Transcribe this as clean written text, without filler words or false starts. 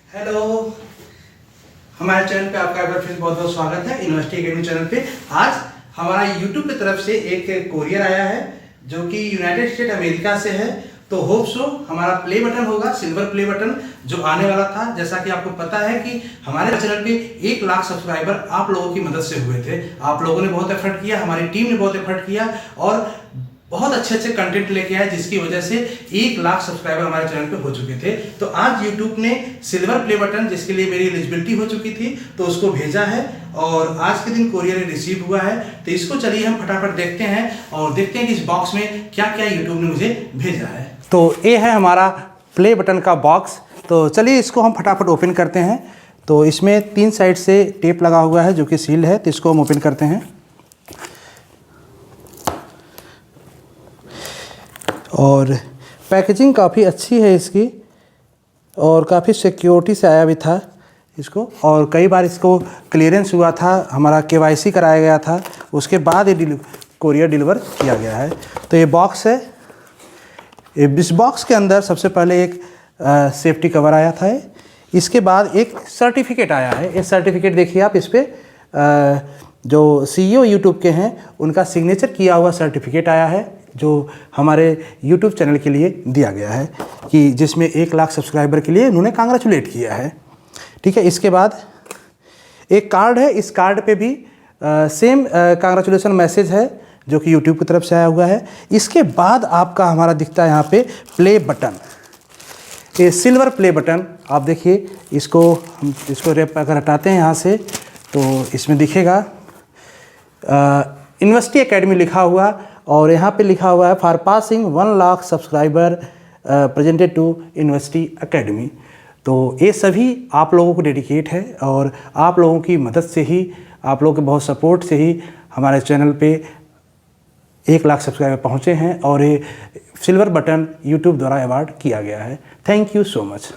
Hello, हमारे channel पे आपका एक बार फिर बहुत बहुत स्वागत है यूनिवर्सिटी एकेडमी चैनल पे। आज हमारा यूट्यूब की तरफ से एक कोरियर आया है जो कि यूनाइटेड स्टेट अमेरिका से है। तो होप सो हमारा प्ले बटन होगा, सिल्वर प्ले बटन जो आने वाला था। जैसा कि आपको पता है कि हमारे चैनल पे 1 लाख सब्सक्राइबर आप लोगों की मदद से हुए थे। आप लोगों ने बहुत एफर्ट किया, हमारी टीम ने बहुत एफर्ट किया और बहुत अच्छे अच्छे कंटेंट लेके आए, जिसकी वजह से 1 लाख सब्सक्राइबर हमारे चैनल पे हो चुके थे। तो आज YouTube ने सिल्वर प्ले बटन, जिसके लिए मेरी एलिजिबिलिटी हो चुकी थी, तो उसको भेजा है और आज के दिन कोरियर रिसीव हुआ है। तो इसको चलिए हम फटाफट देखते हैं और देखते हैं कि इस बॉक्स में क्या क्या YouTube ने मुझे भेजा है। तो ये है हमारा प्ले बटन का बॉक्स। तो चलिए इसको हम फटाफट ओपन करते हैं। तो इसमें 3 साइड से टेप लगा हुआ है जो कि सील है, तो इसको हम ओपन करते हैं। और पैकेजिंग काफ़ी अच्छी है इसकी और काफ़ी सिक्योरिटी से आया भी था इसको। और कई बार इसको क्लियरेंस हुआ था, हमारा KYC कराया गया था, उसके बाद ये कोरियर डिलीवर किया गया है। तो ये बॉक्स है। इस बॉक्स के अंदर सबसे पहले एक सेफ्टी कवर आया था। इसके बाद एक सर्टिफिकेट आया है। ये सर्टिफिकेट देखिए आप, इस पर जो CEO YouTube के हैं उनका सिग्नेचर किया हुआ सर्टिफिकेट आया है जो हमारे YouTube चैनल के लिए दिया गया है, कि जिसमें 1 लाख सब्सक्राइबर के लिए उन्होंने कांग्रेचुलेट किया है। ठीक है। इसके बाद एक कार्ड है। इस कार्ड पे भी सेम कांग्रेचुलेसन मैसेज है जो कि YouTube की तरफ से आया हुआ है। इसके बाद आपका हमारा दिखता है यहाँ पे प्ले बटन, ये सिल्वर प्ले बटन। आप देखिए इसको, हम इसको रेप अगर हटाते हैं यहाँ से तो इसमें दिखेगा यूनिवर्सिटी एकेडमी लिखा हुआ, और यहाँ पे लिखा हुआ है for passing 1 lakh subscriber presented to university academy. तो ये सभी आप लोगों को डेडिकेट है और आप लोगों की मदद से ही, आप लोगों के बहुत सपोर्ट से ही हमारे चैनल पे 1 लाख सब्सक्राइबर पहुँचे हैं और ये सिल्वर बटन YouTube द्वारा अवार्ड किया गया है। Thank you so much.